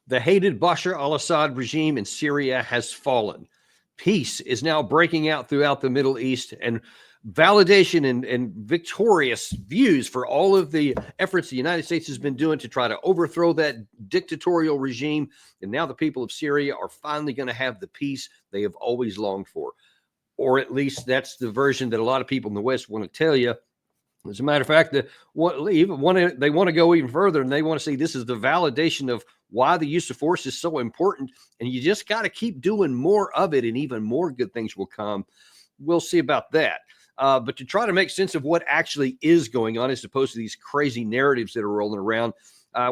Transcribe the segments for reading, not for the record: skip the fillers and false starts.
The hated Bashar al-Assad regime in Syria has fallen. Peace is now breaking out throughout the Middle East, and validation and victorious views for all of the efforts the United States has been doing to try to overthrow that dictatorial regime. And now the people of Syria are finally going to have the peace they have always longed for. Or at least that's the version that a lot of people in the West want to tell you. As a matter of fact, they want to go even further, and they want to see this is the validation of why the use of force is so important. And you just got to keep doing more of it, and even more good things will come. We'll see about that. But to try to make sense of what actually is going on, as opposed to these crazy narratives that are rolling around,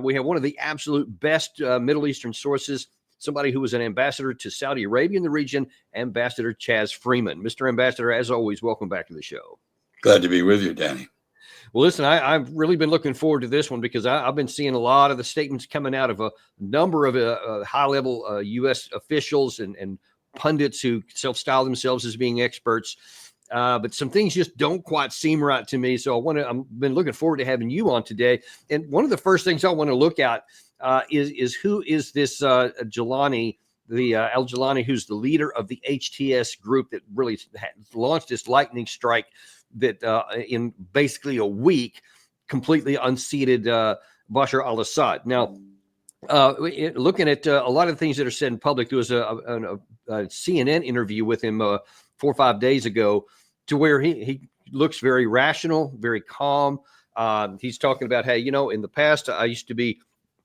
we have one of the absolute best Middle Eastern sources, somebody who was an ambassador to Saudi Arabia in the region, Ambassador Chaz Freeman. Mr. Ambassador, as always, welcome back to the show. Glad to be with you, Danny. Well, listen, I've really been looking forward to this one because I've been seeing a lot of the statements coming out of a number of high-level U.S. officials and pundits who self-style themselves as being experts. But some things just don't quite seem right to me. So I've been looking forward to having you on today. And one of the first things I want to look at is who is this al-Jolani, al-Jolani, who's the leader of the HTS group that really launched this lightning strike that in basically a week completely unseated Bashar al-Assad. Now, looking at a lot of the things that are said in public, there was a CNN interview with him 4 or 5 days ago, to where he looks very rational, very calm. He's talking about, hey, in the past, I used to be,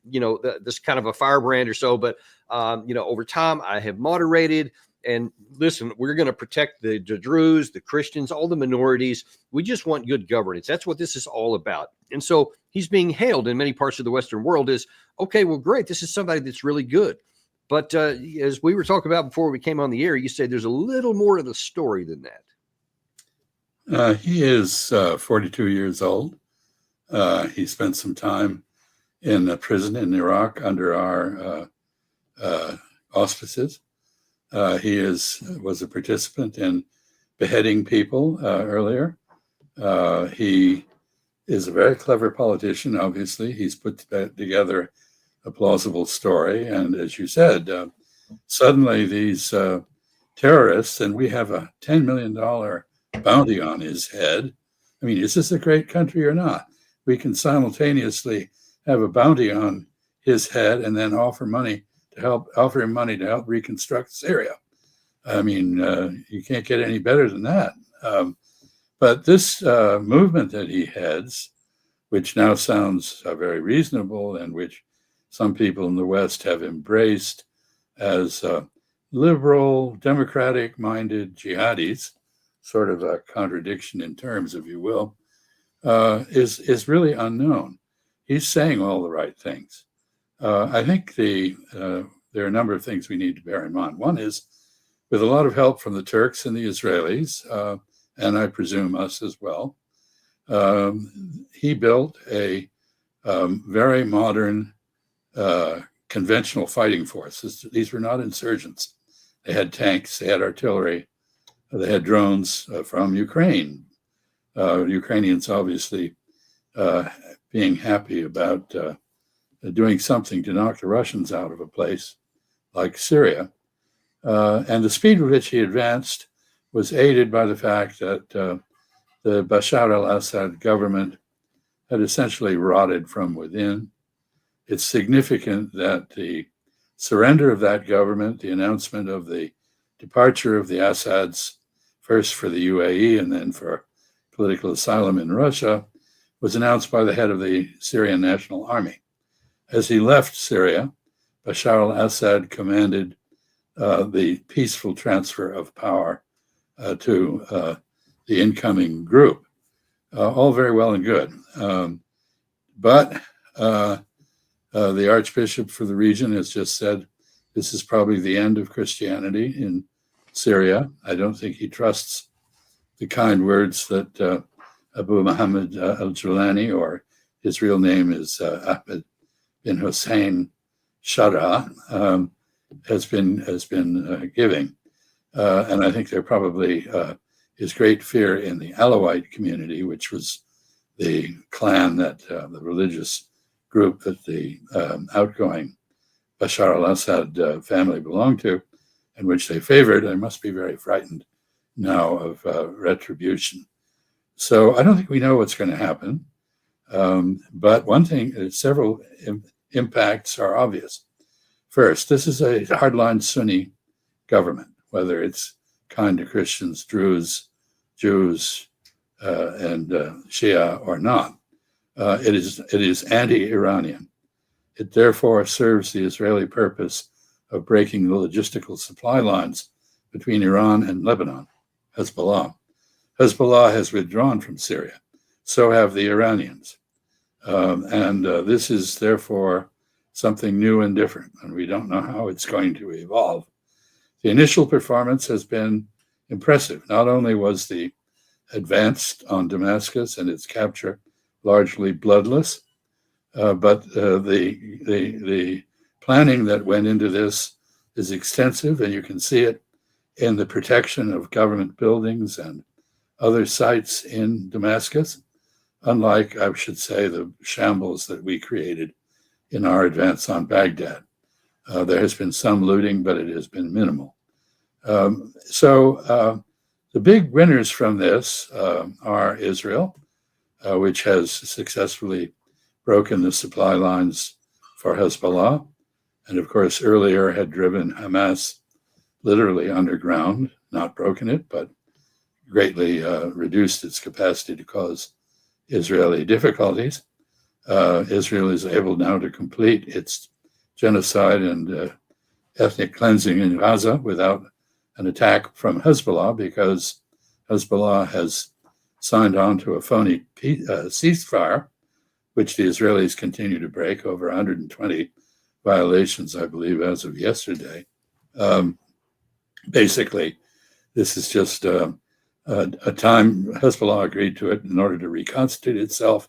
this kind of a firebrand or so, but, over time I have moderated. And listen, we're going to protect the Druze, the Christians, all the minorities. We just want good governance. That's what this is all about. And so he's being hailed in many parts of the Western world as, okay, well, great. This is somebody that's really good. But as we were talking about before we came on the air, you said there's a little more to the story than that. He is 42 years old. He spent some time in a prison in Iraq under our auspices. He was a participant in beheading people earlier. He is a very clever politician, obviously. He's put together a plausible story. And as you said, suddenly these terrorists, and we have a $10 million bounty on his head. I mean, is this a great country or not? We can simultaneously have a bounty on his head and then offer him money to help reconstruct Syria. I mean, you can't get any better than that. But this movement that he heads, which now sounds very reasonable and which some people in the West have embraced as liberal, democratic-minded jihadis, sort of a contradiction in terms, if you will, is really unknown. He's saying all the right things. I think there are a number of things we need to bear in mind. One is, with a lot of help from the Turks and the Israelis, and I presume us as well, he built a very modern conventional fighting force. These were not insurgents. They had tanks, they had artillery, they had drones from Ukraine. Ukrainians obviously being happy about doing something to knock the Russians out of a place like Syria. And the speed with which he advanced was aided by the fact that the Bashar al-Assad government had essentially rotted from within. It's significant that the surrender of that government, the announcement of the departure of the Assads, first for the UAE and then for political asylum in Russia, was announced by the head of the Syrian National Army. As he left Syria, Bashar al-Assad commanded the peaceful transfer of power to the incoming group. All very well and good. But the Archbishop for the region has just said this is probably the end of Christianity in Syria. I don't think he trusts the kind words that Abu Muhammad al-Jolani, or his real name is Ahmed bin Hussein Shara, has been giving. And I think there probably is great fear in the Alawite community, which was the clan that the religious group that the outgoing Bashar al-Assad family belonged to, and which they favored, they must be very frightened now of retribution. So I don't think we know what's going to happen. But one thing, several impacts are obvious. First, this is a hardline Sunni government, whether it's kind to Christians, Druze, Jews, and Shia or not. It is anti-Iranian. It therefore serves the Israeli purpose of breaking the logistical supply lines between Iran and Lebanon, Hezbollah. Hezbollah has withdrawn from Syria. So have the Iranians. And this is therefore something new and different, and we don't know how it's going to evolve. The initial performance has been impressive. Not only was the advance on Damascus and its capture largely bloodless, but the planning that went into this is extensive, and you can see it in the protection of government buildings and other sites in Damascus, unlike, I should say, the shambles that we created in our advance on Baghdad. There has been some looting, but it has been minimal. So the big winners from this are Israel, which has successfully broken the supply lines for Hezbollah, and of course earlier had driven Hamas literally underground, not broken it, but greatly reduced its capacity to cause Israeli difficulties. Israel is able now to complete its genocide and ethnic cleansing in Gaza without an attack from Hezbollah, because Hezbollah has signed on to a phony ceasefire, which the Israelis continue to break, over 120 violations, I believe, as of yesterday. Basically, this is just a time Hezbollah agreed to it in order to reconstitute itself.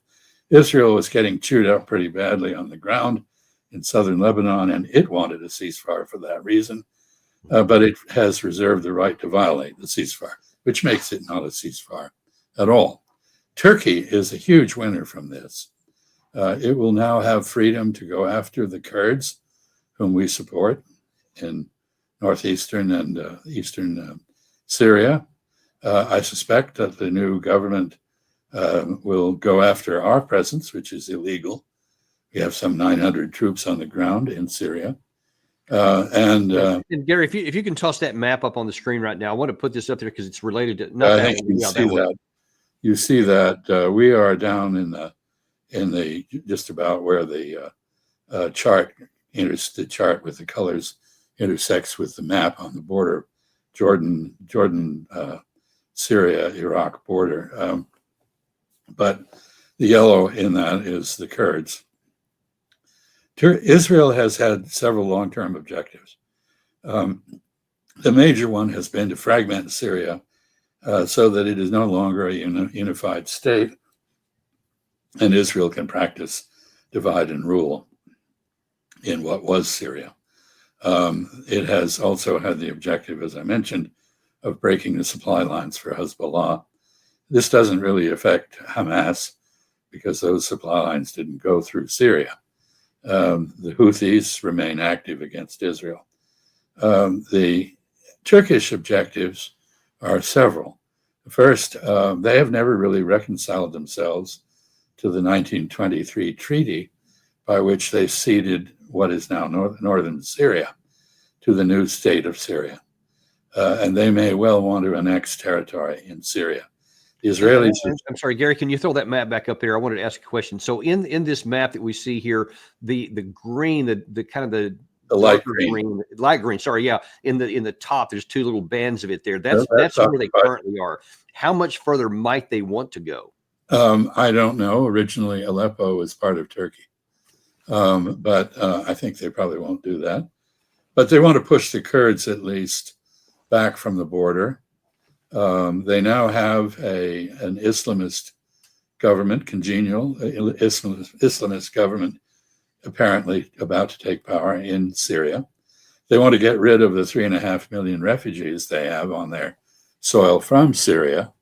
Israel was getting chewed up pretty badly on the ground in southern Lebanon, and it wanted a ceasefire for that reason. But it has reserved the right to violate the ceasefire, which makes it not a ceasefire at all. Turkey is a huge winner from this. It will now have freedom to go after the Kurds, whom we support in northeastern and eastern Syria. I suspect that the new government will go after our presence, which is illegal. We have some 900 troops on the ground in Syria. And Gary, if you can toss that map up on the screen right now, I want to put this up there because it's related to I think you see that we are down in the just about where the chart with the colors intersects with the map on the border, Jordan, Syria, Iraq border. But the yellow in that is the Kurds. Israel has had several long-term objectives. The major one has been to fragment Syria so that it is no longer a unified state, and Israel can practice divide and rule in what was Syria. It has also had the objective, as I mentioned, of breaking the supply lines for Hezbollah. This doesn't really affect Hamas because those supply lines didn't go through Syria. The Houthis remain active against Israel. The Turkish objectives are several. First, they have never really reconciled themselves to the 1923 treaty by which they ceded what is now northern Syria to the new state of Syria. And they may well want to annex territory in Syria. The Israelis. I'm sorry, Gary, can you throw that map back up there? I wanted to ask a question. So in this map that we see here, the green, the kind of the light green. Light green. Sorry, yeah. In the top, there's two little bands of it there. That's where they currently are. How much further might they want to go? I don't know. Originally, Aleppo was part of Turkey, but I think they probably won't do that. But they want to push the Kurds at least back from the border. They now have an Islamist government, congenial Islamist government, apparently about to take power in Syria. They want to get rid of the 3.5 million refugees they have on their soil from Syria.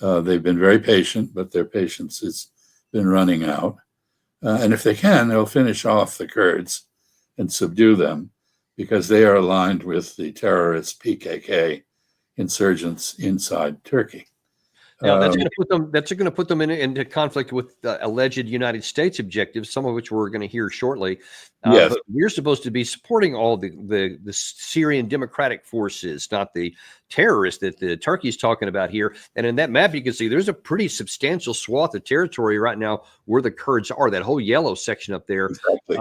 They've been very patient, but their patience has been running out. And if they can, they'll finish off the Kurds and subdue them because they are aligned with the terrorist PKK insurgents inside Turkey. Now that's going to put them. That's going to put them into conflict with alleged United States objectives, some of which we're going to hear shortly. Yes. But we're supposed to be supporting all the Syrian democratic forces, not the terrorists that the Turkey is talking about here. And in that map, you can see there's a pretty substantial swath of territory right now where the Kurds are. That whole yellow section up there. Exactly.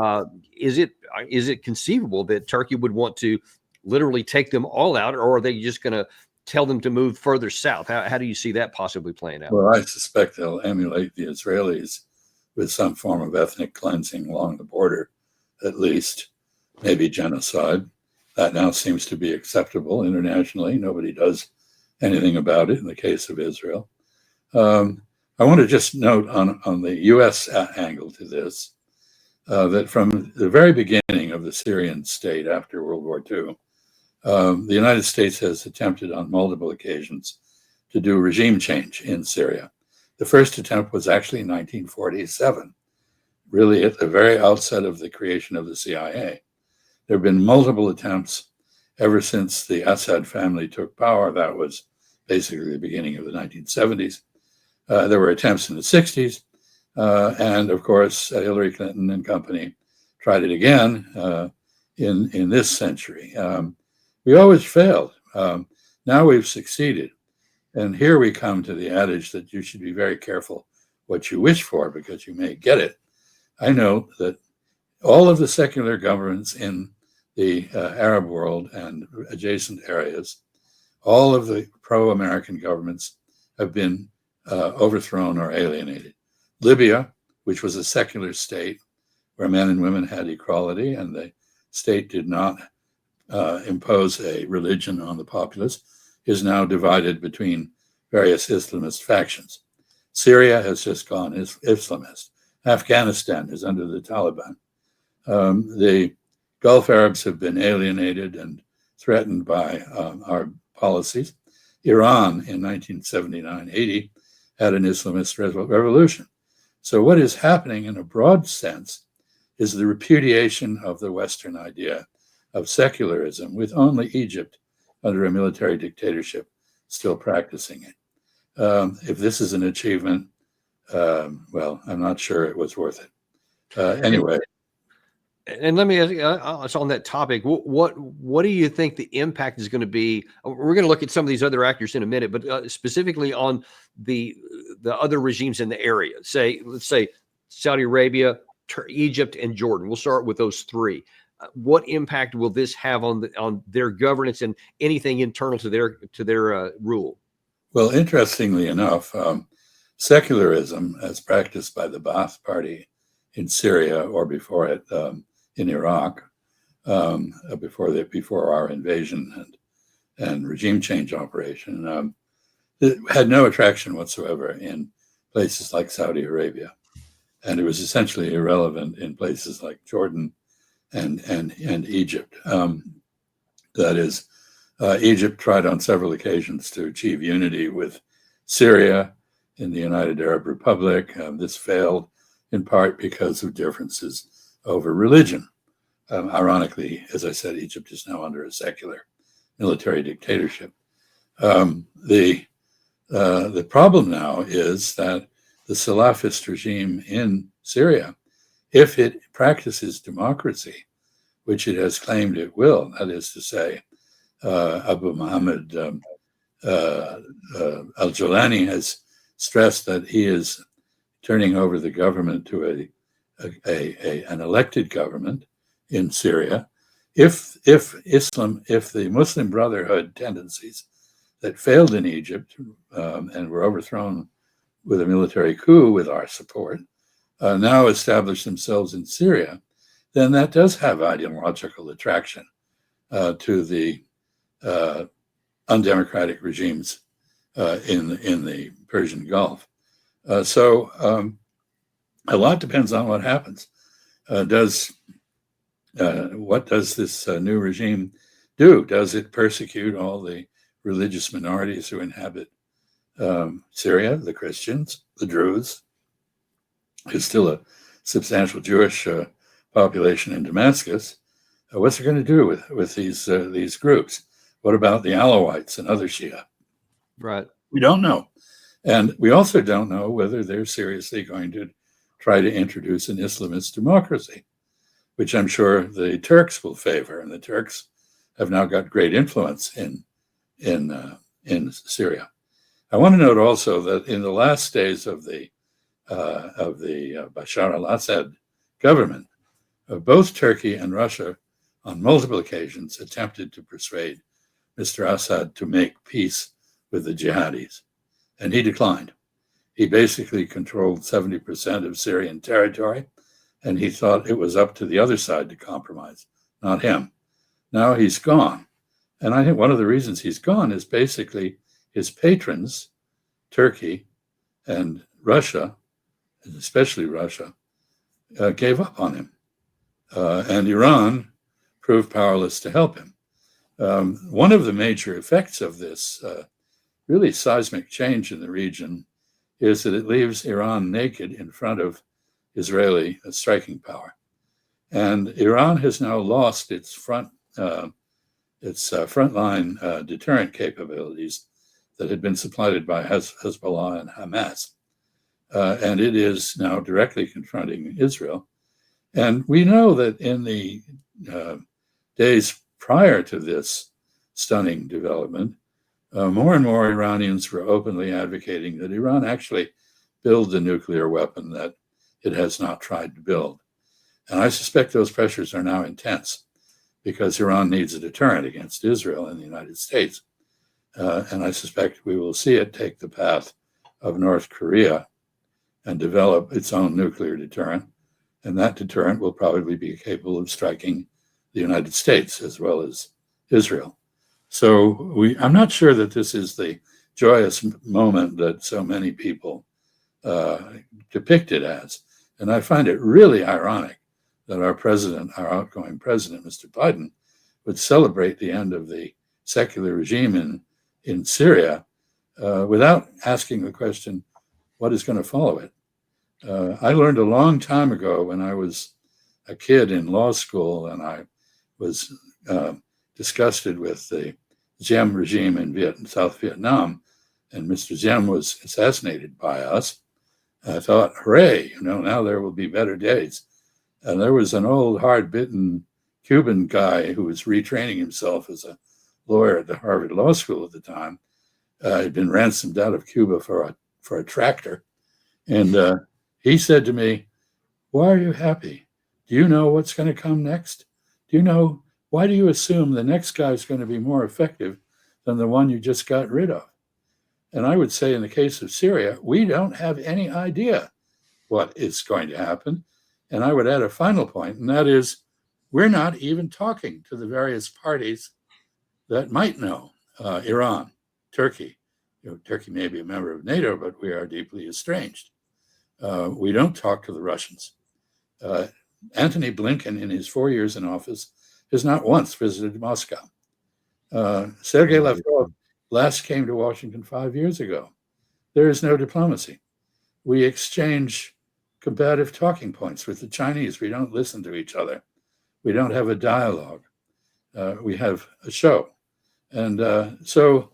Is it conceivable that Turkey would want to literally take them all out, or are they just going to tell them to move further south? How do you see that possibly playing out? Well, I suspect they'll emulate the Israelis with some form of ethnic cleansing along the border, at least, maybe genocide. That now seems to be acceptable internationally. Nobody does anything about it in the case of Israel. I want to just note on the U.S. angle to this, that from the very beginning of the Syrian state after World War II, the United States has attempted on multiple occasions to do regime change in Syria. The first attempt was actually in 1947, really at the very outset of the creation of the CIA. There have been multiple attempts ever since the Assad family took power. That was basically the beginning of the 1970s. There were attempts in the 60s. And of course, Hillary Clinton and company tried it again in this century. We always failed. Now we've succeeded. And here we come to the adage that you should be very careful what you wish for because you may get it. I know that all of the secular governments in the Arab world and adjacent areas, all of the pro-American governments have been overthrown or alienated. Libya, which was a secular state where men and women had equality and the state did not impose a religion on the populace, is now divided between various Islamist factions. Syria has just gone Islamist. Afghanistan is under the Taliban. The Gulf Arabs have been alienated and threatened by our policies. Iran in 1979-80 had an Islamist revolution. So what is happening in a broad sense is the repudiation of the Western idea of secularism, with only Egypt under a military dictatorship still practicing it. If this is an achievement, well, I'm not sure it was worth it. Anyway. And let me ask you, on that topic, what do you think the impact is going to be? We're going to look at some of these other actors in a minute, but specifically on the other regimes in the area. Let's say Saudi Arabia, Egypt, and Jordan. We'll start with those three. What impact will this have on their governance and anything internal to their rule? Well, interestingly enough, secularism, as practiced by the Ba'ath Party in Syria or before it in Iraq, before our invasion and regime change operation, it had no attraction whatsoever in places like Saudi Arabia, and it was essentially irrelevant in places like Jordan and Egypt. That is, Egypt tried on several occasions to achieve unity with Syria in the United Arab Republic. This failed in part because of differences over religion. Ironically, as I said, Egypt is now under a secular military dictatorship. The problem now is that the Salafist regime in Syria, if it practices democracy, which it has claimed it will, that is to say, Abu Muhammad al-Jolani has stressed that he is turning over the government to an elected government in Syria. If the Muslim Brotherhood tendencies that failed in Egypt and were overthrown with a military coup with our support now establish themselves in Syria, then that does have ideological attraction to the undemocratic regimes in the Persian Gulf. So a lot depends on what happens. What does this new regime do? Does it persecute all the religious minorities who inhabit Syria, the Christians, the Druze? There's still a substantial Jewish population in Damascus. What's it going to do with these groups? What about the Alawites and other Shia? Right. We don't know. And we also don't know whether they're seriously going to try to introduce an Islamist democracy, which I'm sure the Turks will favor. And the Turks have now got great influence in Syria. I want to note also that in the last days of the Bashar al-Assad government, both Turkey and Russia, on multiple occasions, attempted to persuade Mr. Assad to make peace with the jihadis, and he declined. He basically controlled 70% of Syrian territory, and he thought it was up to the other side to compromise, not him. Now he's gone. And I think one of the reasons he's gone is basically his patrons, Turkey and Russia, and especially Russia, gave up on him. And Iran proved powerless to help him. One of the major effects of this really seismic change in the region is that it leaves Iran naked in front of Israeli striking power. And Iran has now lost its frontline deterrent capabilities that had been supplanted by Hezbollah and Hamas. And it is now directly confronting Israel. And we know that in the days prior to this stunning development, more and more Iranians were openly advocating that Iran actually build the nuclear weapon that it has not tried to build. And I suspect those pressures are now intense because Iran needs a deterrent against Israel and the United States. And I suspect we will see it take the path of North Korea and develop its own nuclear deterrent. And that deterrent will probably be capable of striking the United States as well as Israel. So I'm not sure that this is the joyous moment that so many people depict it as. And I find it really ironic that our outgoing president, Mr. Biden, would celebrate the end of the secular regime in Syria without asking the question, what is going to follow it? I learned a long time ago when I was a kid in law school and I was disgusted with the Diem regime in South Vietnam, and Mr. Diem was assassinated by us. I thought, hooray, now there will be better days. And there was an old hard-bitten Cuban guy who was retraining himself as a lawyer at the Harvard Law School at the time. He'd been ransomed out of Cuba for a tractor. And he said to me, why are you happy? Do you know what's going to come next? Why do you assume the next guy is going to be more effective than the one you just got rid of? And I would say in the case of Syria, we don't have any idea what is going to happen. And I would add a final point, and that is we're not even talking to the various parties that might know. Iran, Turkey. Turkey may be a member of NATO, but we are deeply estranged. We don't talk to the Russians. Antony Blinken, in his 4 years in office, has not once visited Moscow. Sergei Lavrov last came to Washington 5 years ago. There is no diplomacy. We exchange combative talking points with the Chinese. We don't listen to each other. We don't have a dialogue. We have a show. And so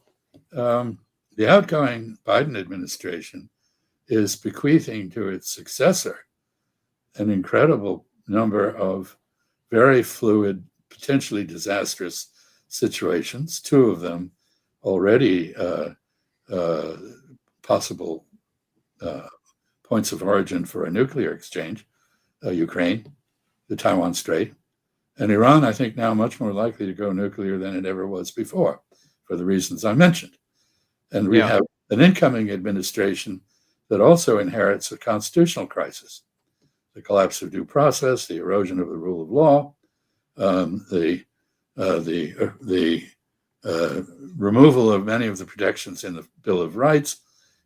the outgoing Biden administration is bequeathing to its successor an incredible number of very fluid, potentially disastrous situations, two of them already possible points of origin for a nuclear exchange, Ukraine, the Taiwan Strait, and Iran, I think now much more likely to go nuclear than it ever was before, for the reasons I mentioned. And we have an incoming administration that also inherits a constitutional crisis, the collapse of due process, the erosion of the rule of law, the removal of many of the protections in the Bill of Rights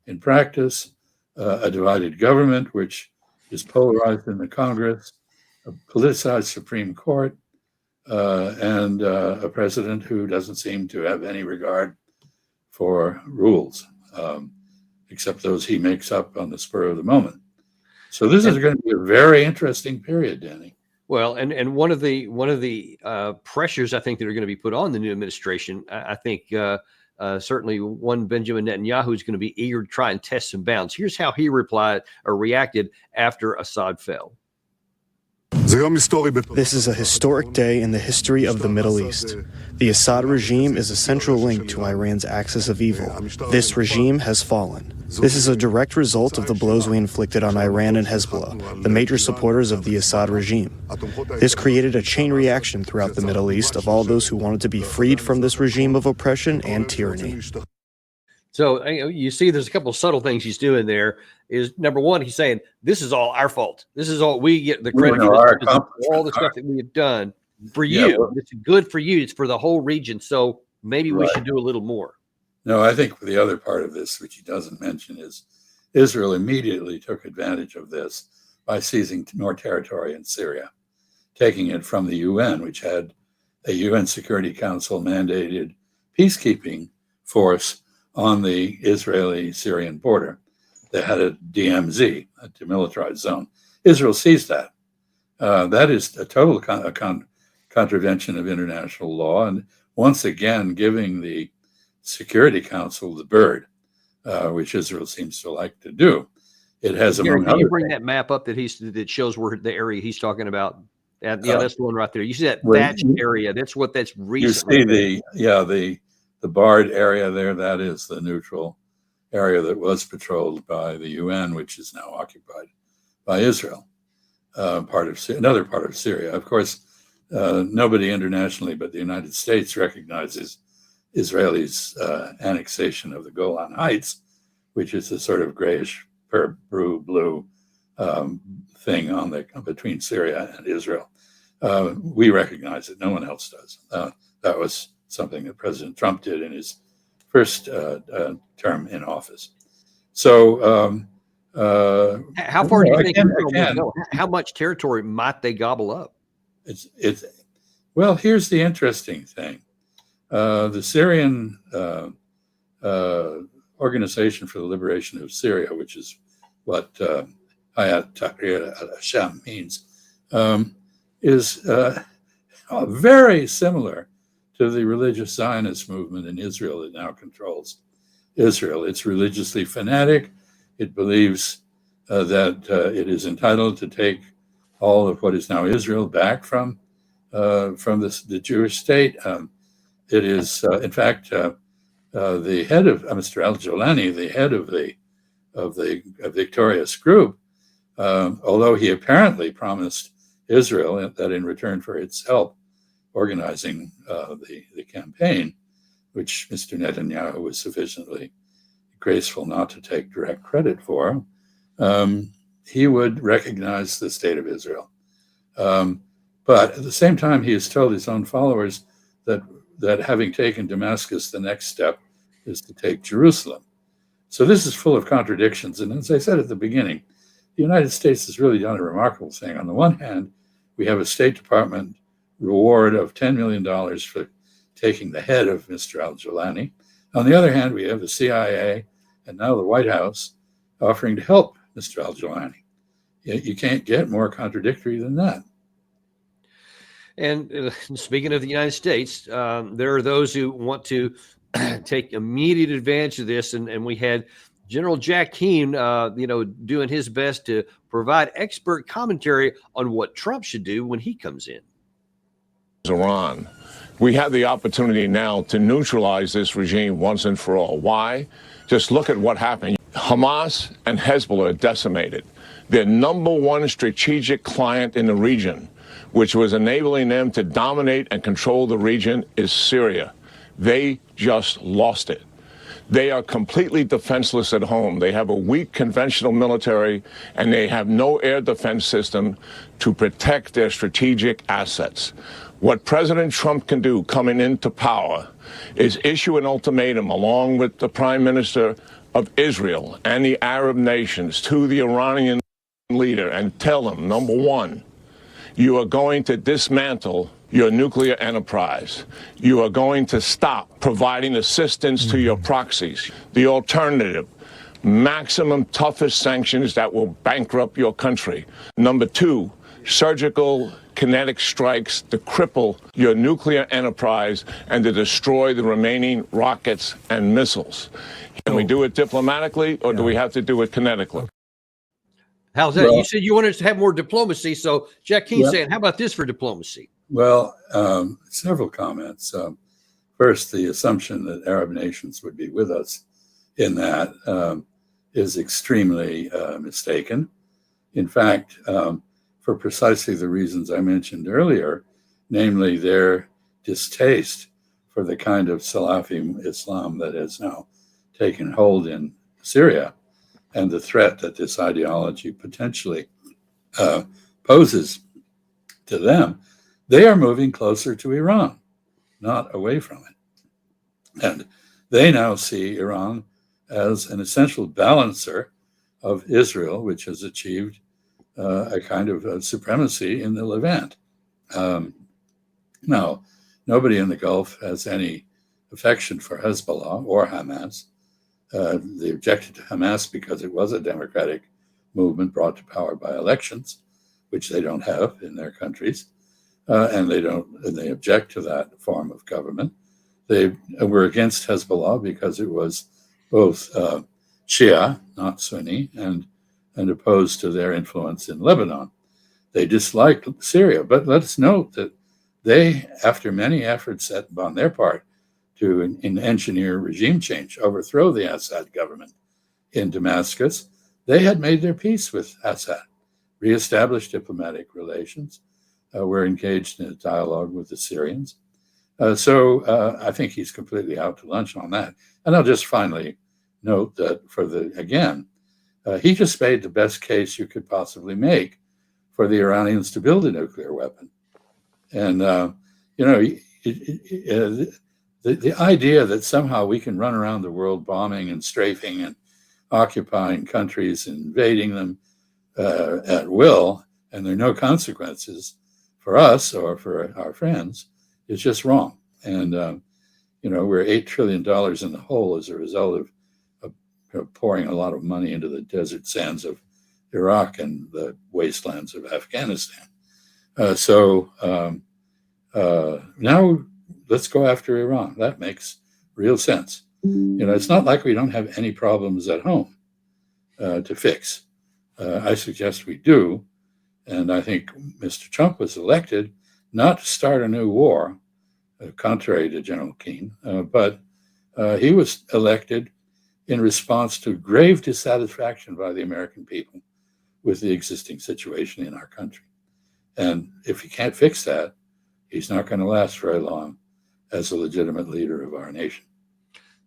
in practice, a divided government which is polarized in the Congress, a politicized Supreme Court, and a president who doesn't seem to have any regard for rules, except those he makes up on the spur of the moment. So this is going to be a very interesting period, Danny. Well, and one of the pressures I think that are going to be put on the new administration, I think certainly one Benjamin Netanyahu is going to be eager to try and test some bounds. Here's how he replied or reacted after Assad fell. This is a historic day in the history of the Middle East. The Assad regime is a central link to Iran's axis of evil. This regime has fallen. This is a direct result of the blows we inflicted on Iran and Hezbollah, the major supporters of the Assad regime. This created a chain reaction throughout the Middle East of all those who wanted to be freed from this regime of oppression and tyranny. So you see, there's a couple of subtle things he's doing there. Is number one, he's saying this is all our fault. This is all we get the credit for all the stuff that we have done for you. Well, it's good for you. It's for the whole region. So maybe we should do a little more. No, I think the other part of this, which he doesn't mention, is Israel immediately took advantage of this by seizing more territory in Syria, taking it from the UN, which had a UN Security Council mandated peacekeeping force on the Israeli-Syrian border. They had a DMZ, a demilitarized zone. Israel seized that. That is a total contravention of international law, and once again giving the Security Council the bird, which Israel seems to like to do. It has Gary, among can you other bring things, that map up that shows where the area he's talking about? Yeah, that's the one right there. You see that well, thatched area? That's what that's you recently. see the barred area there. That is the neutral area that was patrolled by the UN, which is now occupied by Israel. Another part of Syria. Of course, nobody internationally but the United States recognizes Israelis' annexation of the Golan Heights, which is a sort of grayish blue thing between Syria and Israel. We recognize it. No one else does. That was something that President Trump did in his first term in office. So, how far do you think Israel will go? How much territory might they gobble up? Well, here's the interesting thing. The Syrian Organization for the Liberation of Syria, which is what Hayat Tahrir al-Sham means, is very similar to the religious Zionist movement in Israel that now controls Israel. It's religiously fanatic. It believes that it is entitled to take all of what is now Israel back from the Jewish state. It is, in fact, the head of Mr. al-Jolani, the head of the victorious group, although he apparently promised Israel that in return for its help organizing the campaign, which Mr. Netanyahu was sufficiently graceful not to take direct credit for, he would recognize the state of Israel. But at the same time, he has told his own followers that having taken Damascus, the next step is to take Jerusalem. So this is full of contradictions. And as I said at the beginning, the United States has really done a remarkable thing. On the one hand, we have a State Department reward of $10 million for taking the head of Mr. al-Jolani. On the other hand, we have the CIA and now the White House offering to help Mr. al-Jolani. You can't get more contradictory than that. And speaking of the United States, there are those who want to take immediate advantage of this. And we had General Jack Keane, doing his best to provide expert commentary on what Trump should do when he comes in. Iran. We have the opportunity now to neutralize this regime once and for all. Why? Just look at what happened. Hamas and Hezbollah are decimated. Their number one strategic client in the region, which was enabling them to dominate and control the region, is Syria. They just lost it. They are completely defenseless at home. They have a weak conventional military, and they have no air defense system to protect their strategic assets. What President Trump can do coming into power is issue an ultimatum along with the Prime Minister of Israel and the Arab nations to the Iranian leader and tell them, number one, you are going to dismantle your nuclear enterprise. You are going to stop providing assistance to your proxies. The alternative, maximum toughest sanctions that will bankrupt your country. Number two, surgical kinetic strikes to cripple your nuclear enterprise and to destroy the remaining rockets and missiles. Can we do it diplomatically, or do we have to do it kinetically? How's that? Well, You said you wanted to have more diplomacy. So Jack Keene's Yeah. saying, how about this for diplomacy? Well, several comments. First, the assumption that Arab nations would be with us in that is extremely mistaken. In fact, for precisely the reasons I mentioned earlier, namely their distaste for the kind of Salafi Islam that has now taken hold in Syria and the threat that this ideology potentially poses to them, they are moving closer to Iran, not away from it. And they now see Iran as an essential balancer of Israel, which has achieved a kind of supremacy in the Levant. Now, nobody in the Gulf has any affection for Hezbollah or Hamas. They objected to Hamas because it was a democratic movement brought to power by elections, which they don't have in their countries, and they object to that form of government. They were against Hezbollah because it was both Shia, not Sunni, and opposed to their influence in Lebanon. They disliked Syria, but let's note that they, after many efforts on their part to engineer regime change, overthrow the Assad government in Damascus, they had made their peace with Assad, reestablished diplomatic relations, were engaged in a dialogue with the Syrians. So I think he's completely out to lunch on that. And I'll just finally note that he just made the best case you could possibly make for the Iranians to build a nuclear weapon. And, the idea that somehow we can run around the world bombing and strafing and occupying countries, invading them at will, and there are no consequences for us or for our friends, is just wrong. And, we're $8 trillion in the hole as a result of pouring a lot of money into the desert sands of Iraq and the wastelands of Afghanistan. Now let's go after Iran. That makes real sense. It's not like we don't have any problems at home to fix. I suggest we do. And I think Mr. Trump was elected not to start a new war, contrary to General Keane, but he was elected in response to grave dissatisfaction by the American people with the existing situation in our country. And if he can't fix that, he's not going to last very long as a legitimate leader of our nation.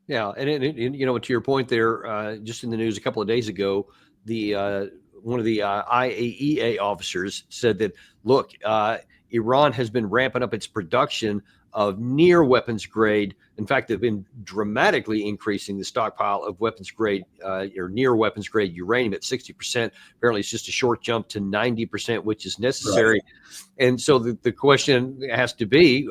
Yeah, and to your point there, just in the news a couple of days ago, one of the IAEA officers said that, look, Iran has been ramping up its production of near weapons grade. In fact, they've been dramatically increasing the stockpile of weapons grade or near weapons grade uranium at 60%. Apparently, it's just a short jump to 90%, which is necessary. Right. And so the question has to be,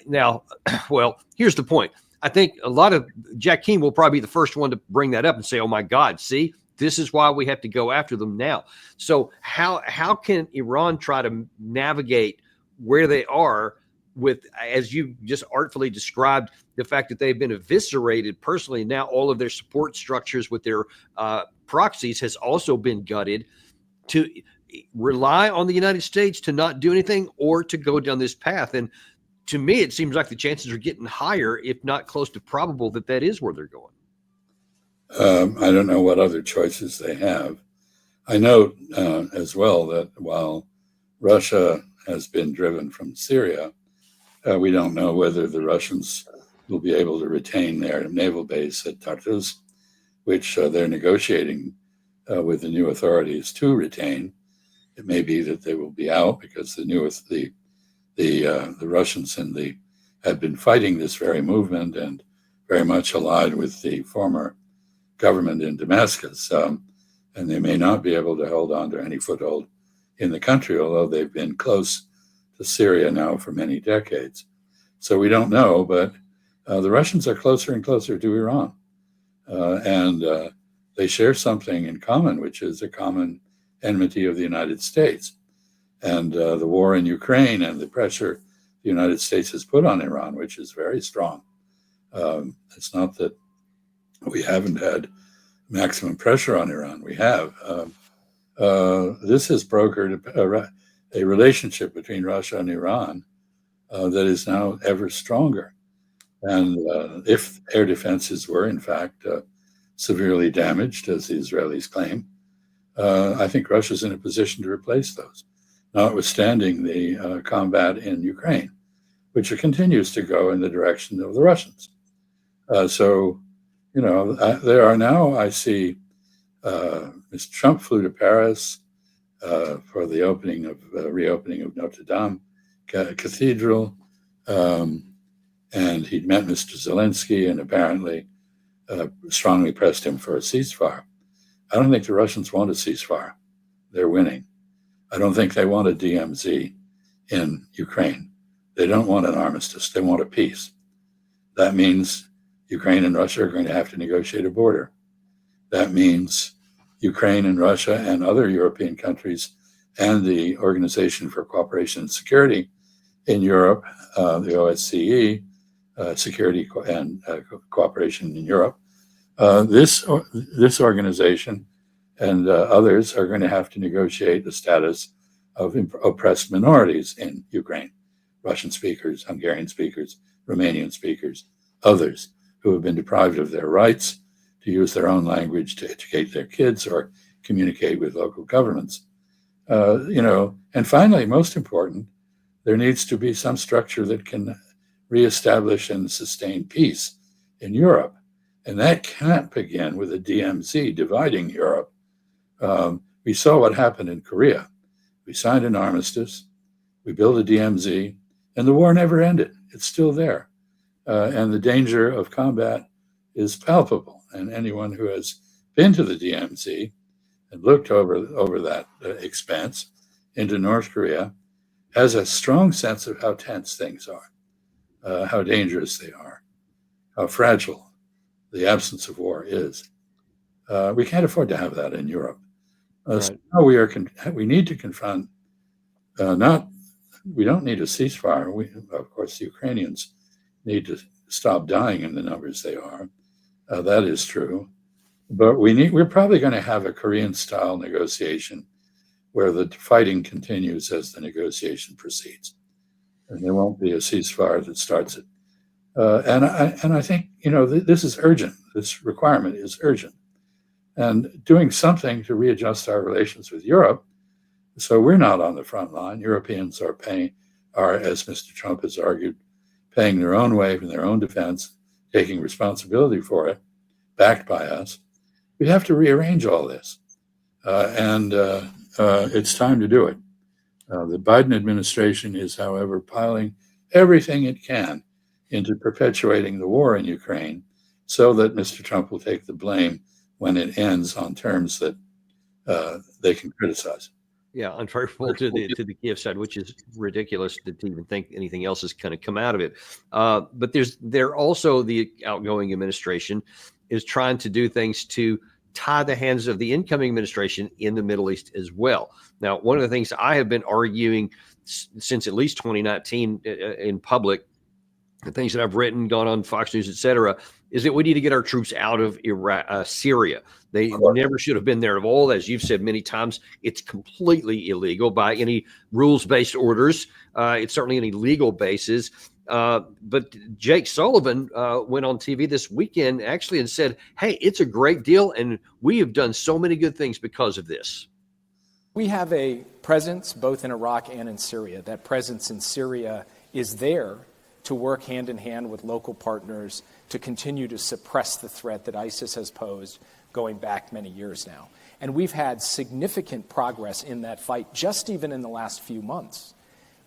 now, well, here's the point. I think a lot of Jack Keane will probably be the first one to bring that up and say, oh, my God, see, this is why we have to go after them now. So how can Iran try to navigate where they are with, as you just artfully described, the fact that they've been eviscerated personally? Now all of their support structures with their proxies has also been gutted. To rely on the United States to not do anything or to go down this path. And to me, it seems like the chances are getting higher, if not close to probable, that is where they're going. I don't know what other choices they have. I note as well that while Russia has been driven from Syria, we don't know whether the Russians will be able to retain their naval base at Tartus, which they're negotiating with the new authorities to retain. It may be that they will be out because the Russians have been fighting this very movement and very much allied with the former government in Damascus, and they may not be able to hold on to any foothold in the country, although they've been close to Syria now for many decades. So we don't know, but the Russians are closer and closer to Iran, and they share something in common, which is a common enmity of the United States. and the war in Ukraine and the pressure the United States has put on Iran, which is very strong. It's not that we haven't had maximum pressure on Iran. We have. This has brokered a relationship between Russia and Iran that is now ever stronger. And if air defenses were, in fact, severely damaged, as the Israelis claim, I think Russia's in a position to replace those, notwithstanding the combat in Ukraine, which continues to go in the direction of the Russians. So, there are now, I see, Mr. Trump flew to Paris for the reopening of Notre Dame Cathedral, and he'd met Mr. Zelensky and apparently strongly pressed him for a ceasefire. I don't think the Russians want a ceasefire. They're winning. I don't think they want a DMZ in Ukraine. They don't want an armistice. They want a peace. That means Ukraine and Russia are going to have to negotiate a border. That means Ukraine and Russia and other European countries and the Organization for Cooperation and Security in Europe, the OSCE, Security and Cooperation in Europe, this organization and others are going to have to negotiate the status of oppressed minorities in Ukraine, Russian speakers, Hungarian speakers, Romanian speakers, others who have been deprived of their rights to use their own language to educate their kids or communicate with local governments. And finally, most important, there needs to be some structure that can reestablish and sustain peace in Europe. And that can't begin with a DMZ dividing Europe. We saw what happened in Korea. We signed an armistice, we built a DMZ, and the war never ended. It's still there. And the danger of combat is palpable. And anyone who has been to the DMZ and looked over that expanse into North Korea has a strong sense of how tense things are, how dangerous they are, how fragile the absence of war is. We can't afford to have that in Europe. So now we need to confront, we don't need a ceasefire. Of course, the Ukrainians need to stop dying in the numbers they are. That is true. But we're probably going to have a Korean-style negotiation where the fighting continues as the negotiation proceeds. And there won't be a ceasefire that starts it. And I think, this is urgent. This requirement is urgent. And doing something to readjust our relations with Europe, so we're not on the front line. Europeans are, as Mr. Trump has argued, paying their own way in their own defense, taking responsibility for it, backed by us. We have to rearrange all this. And it's time to do it. The Biden administration is, however, piling everything it can into perpetuating the war in Ukraine so that Mr. Trump will take the blame when it ends on terms that they can criticize. Yeah, unfavorable to the Kiev side, which is ridiculous to even think anything else is going to come out of it. But there also the outgoing administration is trying to do things to tie the hands of the incoming administration in the Middle East as well. Now, one of the things I have been arguing since at least 2019 in public, the things that I've written, gone on Fox News, et cetera, is that we need to get our troops out of Syria. They never should have been there at all. As you've said many times, it's completely illegal by any rules-based orders. It's certainly any legal basis. But Jake Sullivan went on TV this weekend actually and said, hey, it's a great deal, and we have done so many good things because of this. We have a presence both in Iraq and in Syria. That presence in Syria is there to work hand in hand with local partners to continue to suppress the threat that ISIS has posed going back many years now. And we've had significant progress in that fight just even in the last few months.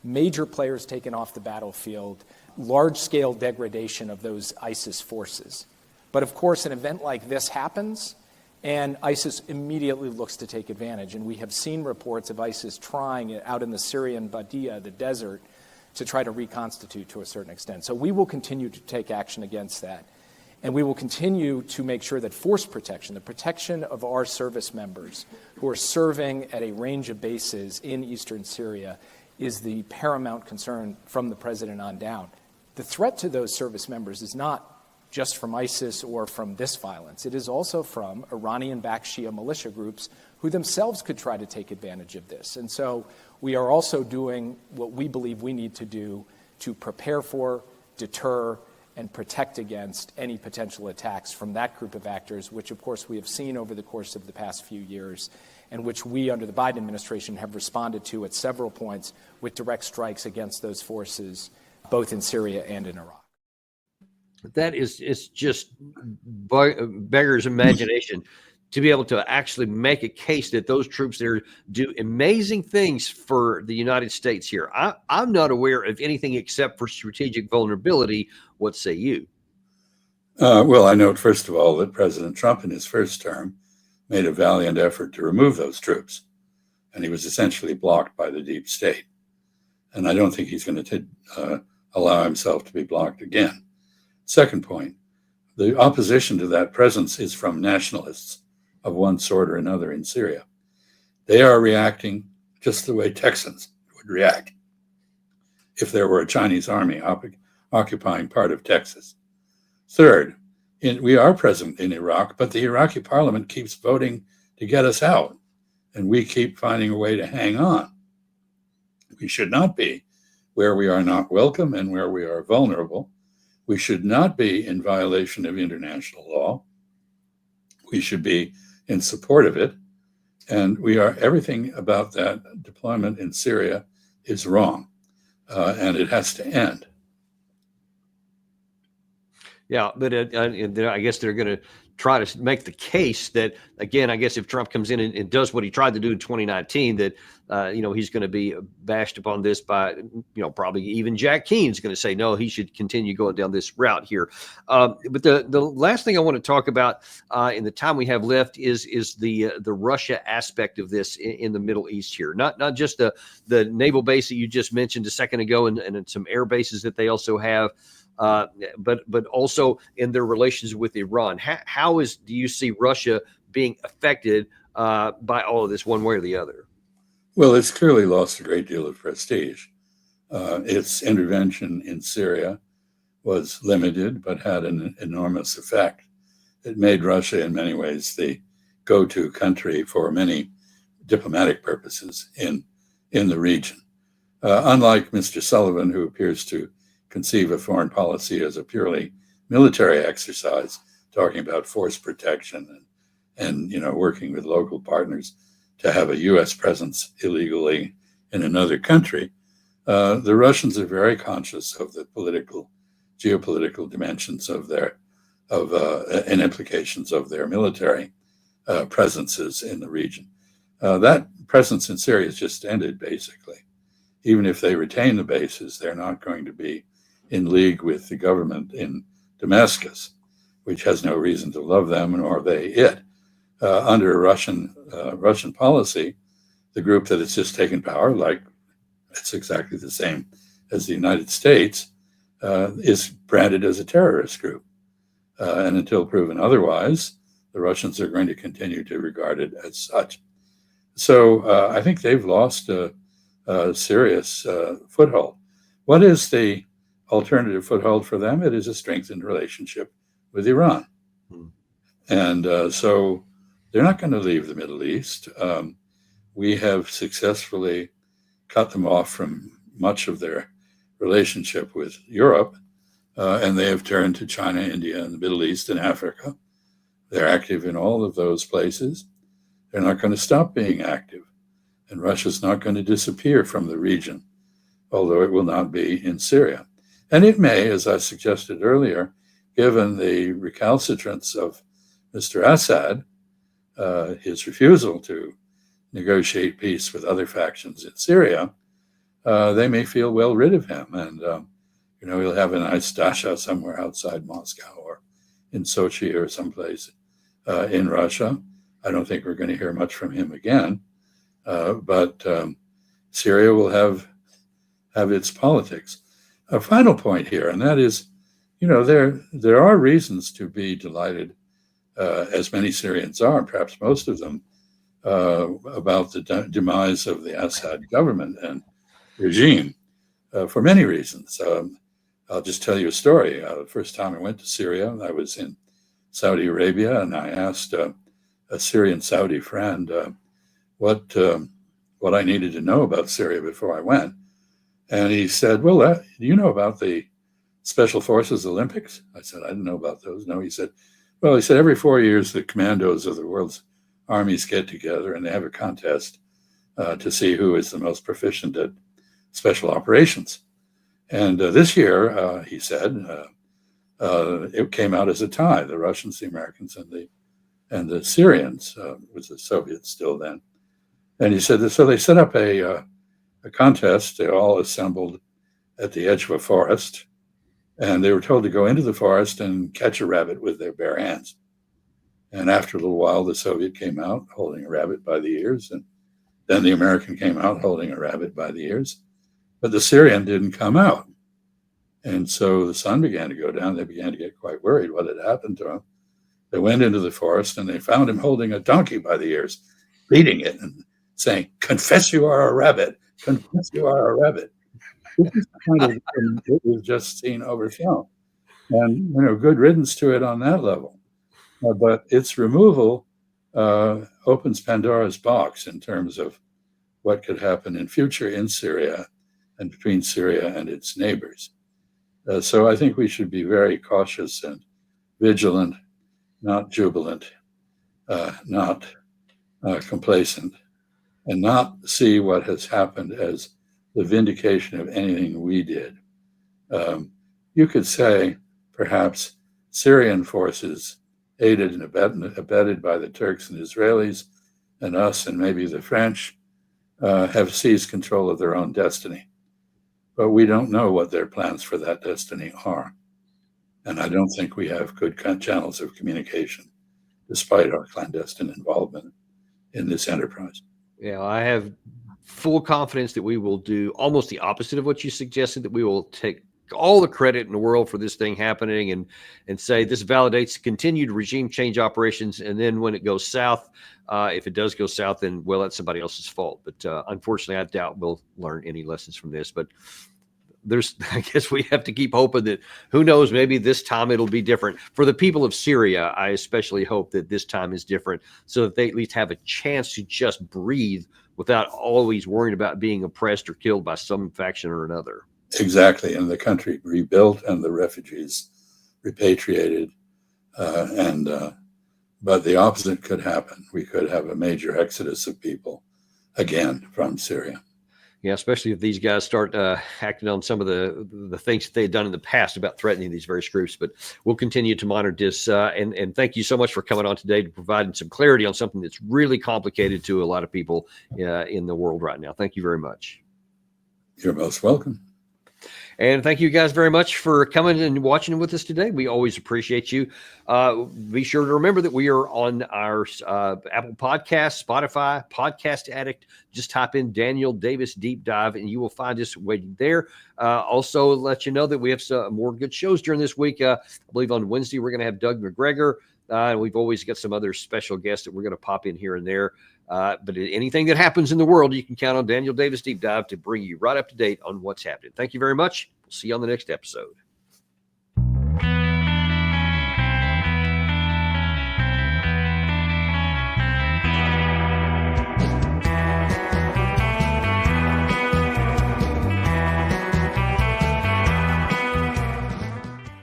Major players taken off the battlefield, large-scale degradation of those ISIS forces. But of course, an event like this happens, and ISIS immediately looks to take advantage. And we have seen reports of ISIS trying out in the Syrian Badia, the desert, to try to reconstitute to a certain extent. So we will continue to take action against that. And we will continue to make sure that force protection, the protection of our service members who are serving at a range of bases in eastern Syria, is the paramount concern from the president on down. The threat to those service members is not just from ISIS or from this violence. It is also from Iranian-backed Shia militia groups who themselves could try to take advantage of this. And so we are also doing what we believe we need to do to prepare for, deter, and protect against any potential attacks from that group of actors, which, of course, we have seen over the course of the past few years, and which we, under the Biden administration, have responded to at several points with direct strikes against those forces, both in Syria and in Iraq. That is, it's just beggars imagination to be able to actually make a case that those troops there do amazing things for the United States here. I'm not aware of anything except for strategic vulnerability. What say you? Well, I note, first of all, that President Trump in his first term made a valiant effort to remove those troops, and he was essentially blocked by the deep state. And I don't think he's going to allow himself to be blocked again. Second point, the opposition to that presence is from nationalists of one sort or another in Syria. They are reacting just the way Texans would react if there were a Chinese army occupying part of Texas. Third, we are present in Iraq, but the Iraqi parliament keeps voting to get us out, and we keep finding a way to hang on. We should not be where we are not welcome and where we are vulnerable. We should not be in violation of international law. We should be in support of it. And everything about that deployment in Syria is wrong, and it has to end. Yeah, but I guess they're going to try to make the case that, again, I guess if Trump comes in and does what he tried to do in 2019, that, he's going to be bashed upon this by, probably even Jack Keane's going to say, no, he should continue going down this route here. But the last thing I want to talk about in the time we have left is the Russia aspect of this in the Middle East here. Not just the naval base that you just mentioned a second ago and some air bases that they also have, but also in their relations with Iran. How do you see Russia being affected by all of this one way or the other? Well, it's clearly lost a great deal of prestige. Its intervention in Syria was limited, but had an enormous effect. It made Russia, in many ways, the go-to country for many diplomatic purposes in the region. Unlike Mr. Sullivan, who appears to conceive of foreign policy as a purely military exercise, talking about force protection and working with local partners to have a U.S. presence illegally in another country. The Russians are very conscious of the geopolitical dimensions of and implications of their military presences in the region. That presence in Syria has just ended, basically. Even if they retain the bases, they're not going to be in league with the government in Damascus, which has no reason to love them, nor they it. Under Russian policy, the group that has just taken power, like it's exactly the same as the United States, is branded as a terrorist group. And until proven otherwise, the Russians are going to continue to regard it as such. So I think they've lost a serious foothold. What is the alternative foothold for them? It is a strengthened relationship with Iran. And so they're not going to leave the Middle East. We have successfully cut them off from much of their relationship with Europe, and they have turned to China, India, and the Middle East and Africa. They're active in all of those places. They're not going to stop being active, and Russia's not going to disappear from the region, although it will not be in Syria. And it may, as I suggested earlier, given the recalcitrance of Mr. Assad, his refusal to negotiate peace with other factions in Syria, they may feel well rid of him. And, he'll have a nice dacha somewhere outside Moscow or in Sochi or someplace in Russia. I don't think we're going to hear much from him again. But Syria will have its politics. A final point here, and that is there are reasons to be delighted, as many Syrians are, perhaps most of them, about the demise of the Assad government and regime, for many reasons. I'll just tell you a story. The first time I went to Syria, I was in Saudi Arabia, and I asked a Syrian Saudi friend what I needed to know about Syria before I went. And he said, well, do you know about the Special Forces Olympics? I said, I didn't know about those. No, he said, every 4 years, the commandos of the world's armies get together and they have a contest to see who is the most proficient at special operations. And this year, he said, it came out as a tie, the Russians, the Americans, and the Syrians. It was the Soviets still then. And he said, so they set up a contest. They all assembled at the edge of a forest, and they were told to go into the forest and catch a rabbit with their bare hands. And after a little while, the Soviet came out holding a rabbit by the ears, and then the American came out holding a rabbit by the ears, but the Syrian didn't come out. And so the sun began to go down. They began to get quite worried what had happened to him. They went into the forest and they found him holding a donkey by the ears, beating it and saying, confess you are a rabbit, confess you are a rabbit. This is kind of it was just seen overthrown. And, good riddance to it on that level. But its removal opens Pandora's box in terms of what could happen in future in Syria and between Syria and its neighbors. So I think we should be very cautious and vigilant, not jubilant, not complacent, and not see what has happened as the vindication of anything we did. You could say, perhaps, Syrian forces, aided and abetted by the Turks and Israelis, and us and maybe the French, have seized control of their own destiny. But we don't know what their plans for that destiny are. And I don't think we have good channels of communication, despite our clandestine involvement in this enterprise. Yeah, I have full confidence that we will do almost the opposite of what you suggested, that we will take all the credit in the world for this thing happening and say this validates continued regime change operations. And then when it goes south, if it does go south, then, well, that's somebody else's fault. But unfortunately, I doubt we'll learn any lessons from this. But I guess we have to keep hoping that, who knows, maybe this time it'll be different. For the people of Syria, I especially hope that this time is different so that they at least have a chance to just breathe without always worrying about being oppressed or killed by some faction or another. Exactly. And the country rebuilt and the refugees repatriated. But the opposite could happen. We could have a major exodus of people again from Syria. Yeah, especially if these guys start acting on some of the things that they've done in the past about threatening these various groups. But we'll continue to monitor this. And thank you so much for coming on today to providing some clarity on something that's really complicated to a lot of people in the world right now. Thank you very much. You're most welcome. And thank you guys very much for coming and watching with us today. We always appreciate you. Be sure to remember that we are on our Apple Podcasts, Spotify, Podcast Addict. Just type in Daniel Davis Deep Dive and you will find us waiting there. Also, let you know that we have some more good shows during this week. I believe on Wednesday, we're going to have Doug McGregor. And we've always got some other special guests that we're going to pop in here and there. But anything that happens in the world, you can count on Daniel Davis Deep Dive to bring you right up to date on what's happening. Thank you very much. We'll see you on the next episode.